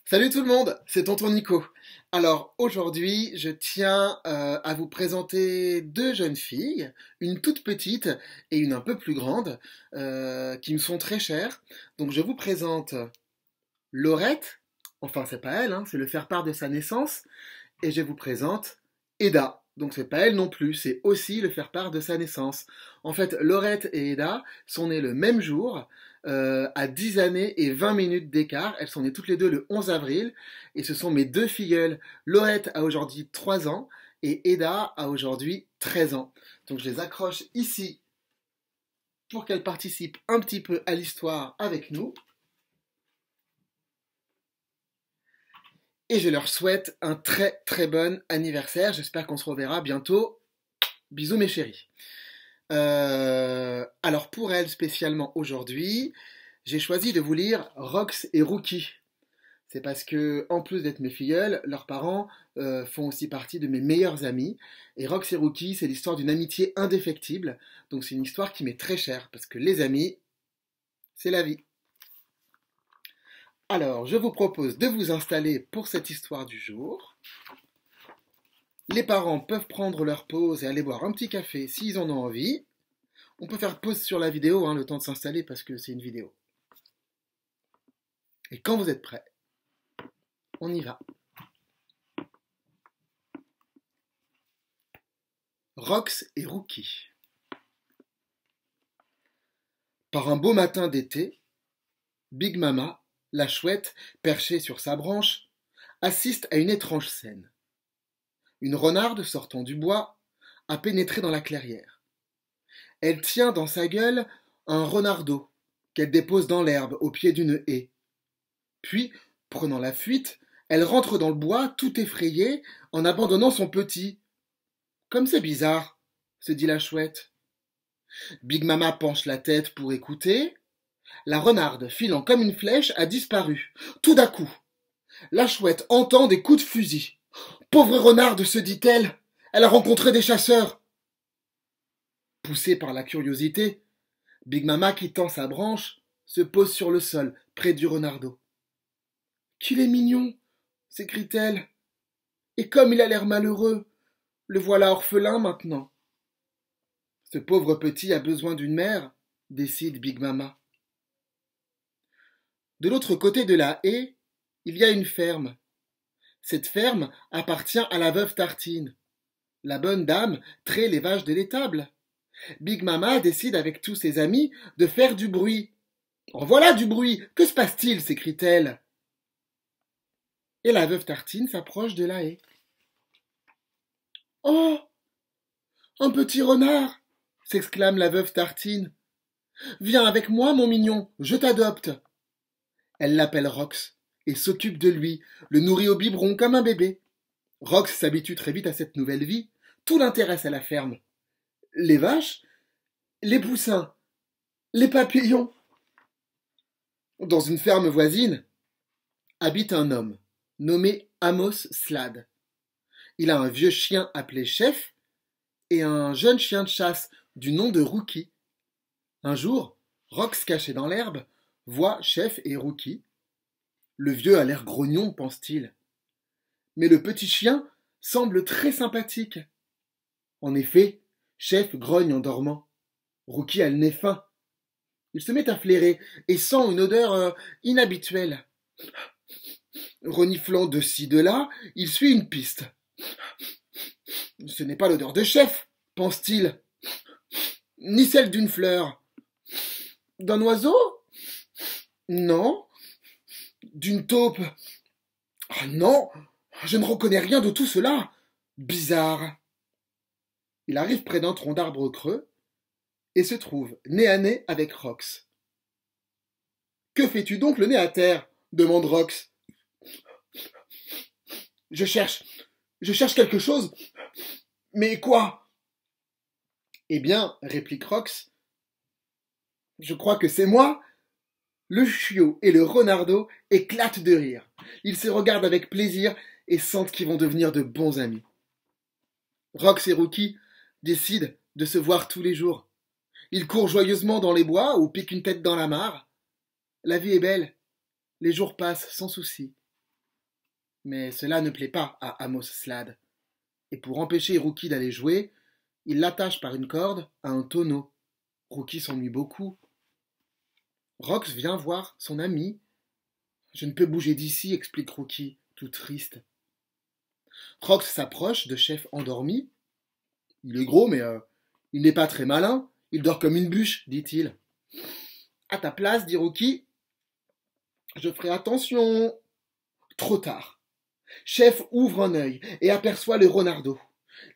Salut tout le monde, c'est Tonton Nico. Alors aujourd'hui, je tiens à vous présenter deux jeunes filles, une toute petite et une un peu plus grande, qui me sont très chères. Donc je vous présente Laurette, enfin c'est pas elle, hein, c'est le faire-part de sa naissance, et je vous présente Eda. Donc c'est pas elle non plus, c'est aussi le faire-part de sa naissance. En fait, Laurette et Eda sont nées le même jour, à 10 années et 20 minutes d'écart. Elles sont nées toutes les deux le 11 avril, et ce sont mes deux filleules. Laurette a aujourd'hui 3 ans, et Eda a aujourd'hui 13 ans. Donc je les accroche ici pour qu'elles participent un petit peu à l'histoire avec nous. Et je leur souhaite un très très bon anniversaire. J'espère qu'on se reverra bientôt. Bisous mes chéris. Alors pour elles spécialement aujourd'hui, j'ai choisi de vous lire Rox et Rookie. C'est parce que, en plus d'être mes filleuls, leurs parents font aussi partie de mes meilleurs amis. Et Rox et Rookie, c'est l'histoire d'une amitié indéfectible. Donc c'est une histoire qui m'est très chère, parce que les amis, c'est la vie. Alors, je vous propose de vous installer pour cette histoire du jour. Les parents peuvent prendre leur pause et aller boire un petit café s'ils en ont envie. On peut faire pause sur la vidéo, hein, le temps de s'installer parce que c'est une vidéo. Et quand vous êtes prêts, on y va. Rox et Rookie. Par un beau matin d'été, Big Mama, la chouette, perchée sur sa branche, assiste à une étrange scène. Une renarde sortant du bois a pénétré dans la clairière. Elle tient dans sa gueule un renardeau qu'elle dépose dans l'herbe au pied d'une haie. Puis, prenant la fuite, elle rentre dans le bois tout effrayée en abandonnant son petit. Comme c'est bizarre, se dit la chouette. Big Mama penche la tête pour écouter. La renarde, filant comme une flèche, a disparu. Tout d'un coup, la chouette entend des coups de fusil. Pauvre renarde, se dit-elle, elle a rencontré des chasseurs. Poussée par la curiosité, Big Mama, quittant sa branche, se pose sur le sol, près du renardeau. Qu'il est mignon, s'écrie-t-elle. Et comme il a l'air malheureux, le voilà orphelin maintenant. Ce pauvre petit a besoin d'une mère, décide Big Mama. De l'autre côté de la haie, il y a une ferme. Cette ferme appartient à la veuve Tartine. La bonne dame traite les vaches de l'étable. Big Mama décide avec tous ses amis de faire du bruit. En voilà du bruit! Que se passe-t-il? S'écrie-t-elle. Et la veuve Tartine s'approche de la haie. Oh! Un petit renard! S'exclame la veuve Tartine. Viens avec moi, mon mignon, je t'adopte. Elle l'appelle Rox et s'occupe de lui, le nourrit au biberon comme un bébé. Rox s'habitue très vite à cette nouvelle vie. Tout l'intéresse à la ferme. Les vaches, les poussins, les papillons. Dans une ferme voisine habite un homme nommé Amos Slade. Il a un vieux chien appelé Chef et un jeune chien de chasse du nom de Rookie. Un jour, Rox, caché dans l'herbe, voit Chef et Rookie. Le vieux a l'air grognon, pense-t-il. Mais le petit chien semble très sympathique. En effet, Chef grogne en dormant. Rookie a le nez fin. Il se met à flairer et sent une odeur inhabituelle. Reniflant de ci de là, il suit une piste. Ce n'est pas l'odeur de Chef, pense-t-il, ni celle d'une fleur. D'un oiseau? Non. D'une taupe? Ah non, je ne reconnais rien de tout cela. Bizarre. Il arrive près d'un tronc d'arbre creux et se trouve nez à nez avec Rox. Que fais-tu donc le nez à terre? Demande Rox. Je cherche quelque chose. Mais quoi? Eh bien, réplique Rox, je crois que c'est moi. Le chiot et le renardeau éclatent de rire. Ils se regardent avec plaisir et sentent qu'ils vont devenir de bons amis. Rox et Rookie décident de se voir tous les jours. Ils courent joyeusement dans les bois ou piquent une tête dans la mare. La vie est belle. Les jours passent sans souci. Mais cela ne plaît pas à Amos Slade. Et pour empêcher Rookie d'aller jouer, il l'attache par une corde à un tonneau. Rookie s'ennuie beaucoup. Rox vient voir son ami. Je ne peux bouger d'ici, explique Rookie, tout triste. Rox s'approche de Chef endormi. Il est gros, mais il n'est pas très malin. Il dort comme une bûche, dit-il. À ta place, dit Rookie, je ferai attention. Trop tard. Chef ouvre un œil et aperçoit le renardeau.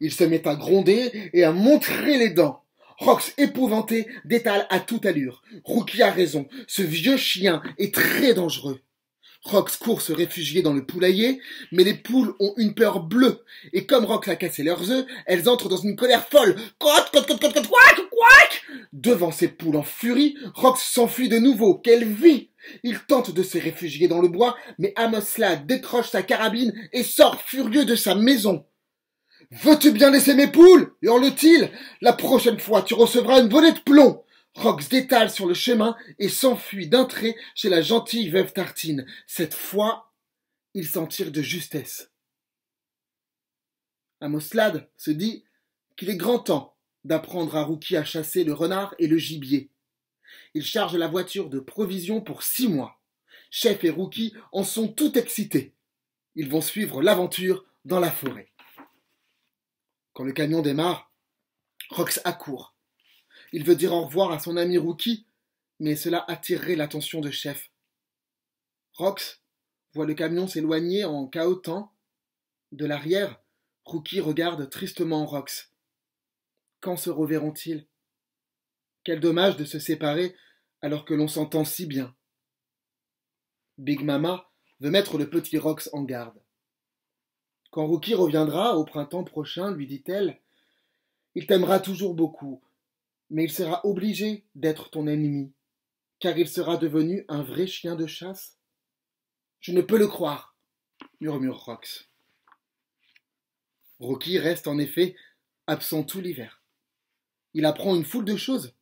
Il se met à gronder et à montrer les dents. Rox, épouvanté, détale à toute allure. Rookie a raison, ce vieux chien est très dangereux. Rox court se réfugier dans le poulailler, mais les poules ont une peur bleue, et comme Rox a cassé leurs œufs, elles entrent dans une colère folle. Croc, croc, croc, croc, croc, croc, croc. Devant ces poules en furie, Rox s'enfuit de nouveau. Quelle vie! Il tente de se réfugier dans le bois, mais Amos Slade décroche sa carabine et sort furieux de sa maison. « Veux-tu bien laisser mes poules ?» hurle-t-il. « La prochaine fois, tu recevras une volée de plomb !» Rox détale sur le chemin et s'enfuit d'un trait chez la gentille veuve Tartine. Cette fois, il s'en tire de justesse. Amos Slade se dit qu'il est grand temps d'apprendre à Rookie à chasser le renard et le gibier. Il charge la voiture de provisions pour 6 mois. Chef et Rookie en sont tout excités. Ils vont suivre l'aventure dans la forêt. Quand le camion démarre, Rox accourt. Il veut dire au revoir à son ami Rookie, mais cela attirerait l'attention de Chef. Rox voit le camion s'éloigner en cahotant. De l'arrière, Rookie regarde tristement Rox. Quand se reverront-ils? Quel dommage de se séparer alors que l'on s'entend si bien. Big Mama veut mettre le petit Rox en garde. Quand Rookie reviendra au printemps prochain, lui dit-elle, il t'aimera toujours beaucoup, mais il sera obligé d'être ton ennemi, car il sera devenu un vrai chien de chasse. Je ne peux le croire, murmure Rox. Rookie reste en effet absent tout l'hiver. Il apprend une foule de choses.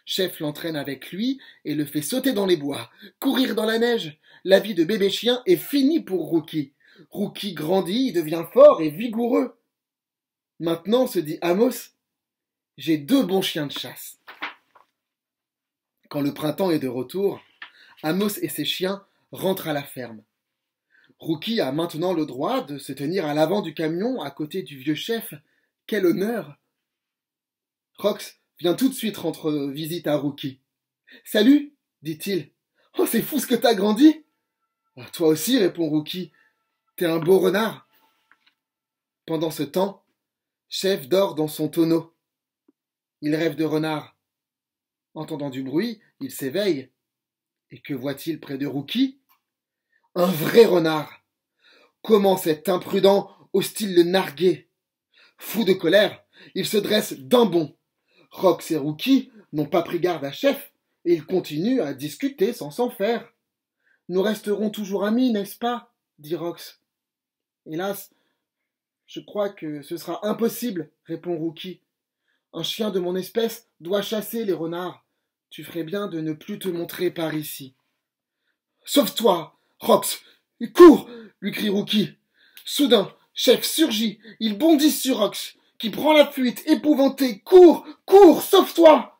Chef l'entraîne avec lui et le fait sauter dans les bois, courir dans la neige. La vie de bébé chien est finie pour Rookie. Rookie grandit, devient fort et vigoureux. Maintenant, se dit Amos, j'ai 2 bons chiens de chasse. Quand le printemps est de retour, Amos et ses chiens rentrent à la ferme. Rookie a maintenant le droit de se tenir à l'avant du camion à côté du vieux chef. Quel honneur! Rox vient tout de suite rendre visite à Rookie. « Salut !» dit-il. « Oh, c'est fou ce que t'as grandi !»« Toi aussi, répond Rookie. T'es un beau renard. » Pendant ce temps, Chef dort dans son tonneau. Il rêve de renard. Entendant du bruit, il s'éveille. Et que voit-il près de Rookie? Un vrai renard. Comment cet imprudent ose-t-il le narguer? Fou de colère, il se dresse d'un bond. Rox et Rookie n'ont pas pris garde à Chef, et ils continuent à discuter sans s'en faire. « Nous resterons toujours amis, n'est-ce pas ?» dit Rox. « Hélas, je crois que ce sera impossible, » répond Rookie. « Un chien de mon espèce doit chasser les renards. Tu ferais bien de ne plus te montrer par ici. »« Sauve-toi, Rox! Cours !» lui crie Rookie. Soudain, Chef surgit, il bondit sur Rox, qui prend la fuite, épouvanté. « Cours! Cours! Sauve-toi !»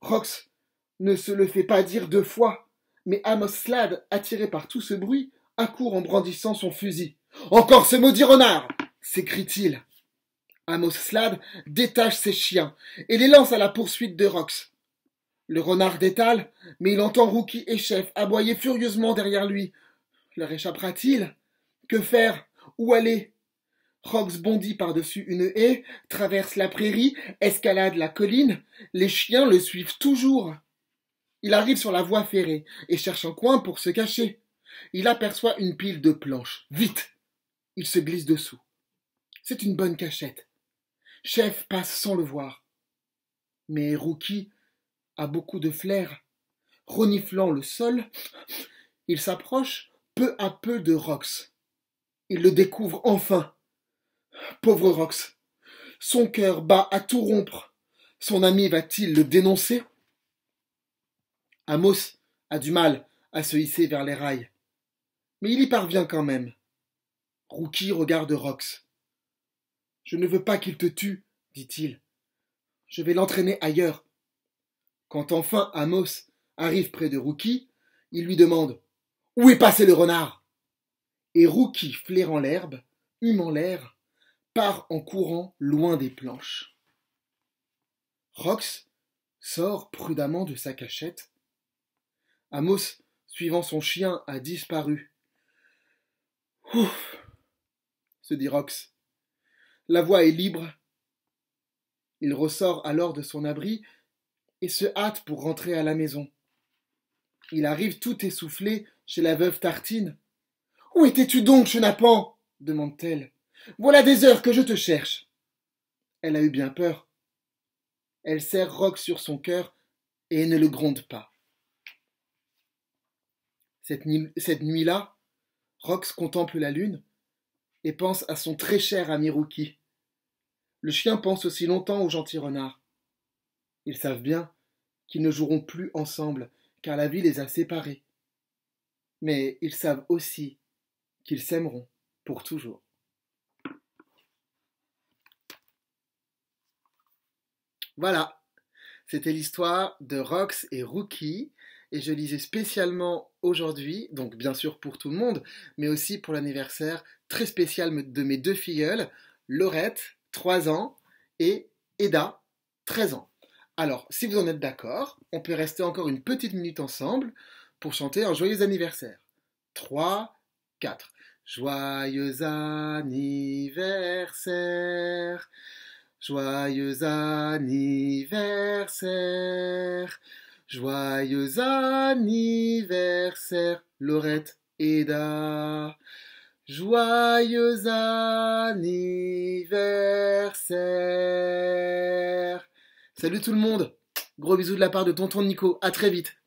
Rox ne se le fait pas dire 2 fois, mais Amos Slade, attiré par tout ce bruit, accourt en brandissant son fusil. « Encore ce maudit renard !» s'écrie-t-il. Amos Slade détache ses chiens et les lance à la poursuite de Rox. Le renard détale, mais il entend Rookie et Chef aboyer furieusement derrière lui. Leur échappera-t-il? Que faire? Où aller? Rox bondit par-dessus une haie, traverse la prairie, escalade la colline. Les chiens le suivent toujours. Il arrive sur la voie ferrée et cherche un coin pour se cacher. Il aperçoit une pile de planches. Vite! Il se glisse dessous. C'est une bonne cachette. Chef passe sans le voir. Mais Rookie a beaucoup de flair. Reniflant le sol, il s'approche peu à peu de Rox. Il le découvre enfin. Pauvre Rox. Son cœur bat à tout rompre. Son ami va-t-il le dénoncer? Amos a du mal à se hisser vers les rails. Mais il y parvient quand même. Rookie regarde Rox. Je ne veux pas qu'il te tue, dit-il. Je vais l'entraîner ailleurs. Quand enfin Amos arrive près de Rookie, il lui demande « Où est passé le renard ?» Et Rookie, flairant l'herbe, humant l'air, part en courant loin des planches. Rox sort prudemment de sa cachette. Amos, suivant son chien, a disparu. Ouf, se dit Rox. La voie est libre. Il ressort alors de son abri et se hâte pour rentrer à la maison. Il arrive tout essoufflé chez la veuve Tartine. « Où étais-tu donc, chenapan ?» demande-t-elle. « Voilà des heures que je te cherche. » Elle a eu bien peur. Elle serre Rox sur son cœur et ne le gronde pas. Cette nuit-là, Rox contemple la lune et pense à son très cher ami Rookie. Le chien pense aussi longtemps au gentil renard. Ils savent bien qu'ils ne joueront plus ensemble, car la vie les a séparés. Mais ils savent aussi qu'ils s'aimeront pour toujours. Voilà, c'était l'histoire de Rox et Rookie, et je lisais spécialement aujourd'hui, donc bien sûr pour tout le monde, mais aussi pour l'anniversaire très spécial de mes deux filleules, Laurette, 3 ans, et Eda, 13 ans. Alors, si vous en êtes d'accord, on peut rester encore une petite minute ensemble pour chanter un joyeux anniversaire. 3, 4. Joyeux anniversaire, joyeux anniversaire, joyeux anniversaire, Laurette, Eda. Joyeux anniversaire. Salut tout le monde. Gros bisous de la part de tonton Nico. À très vite.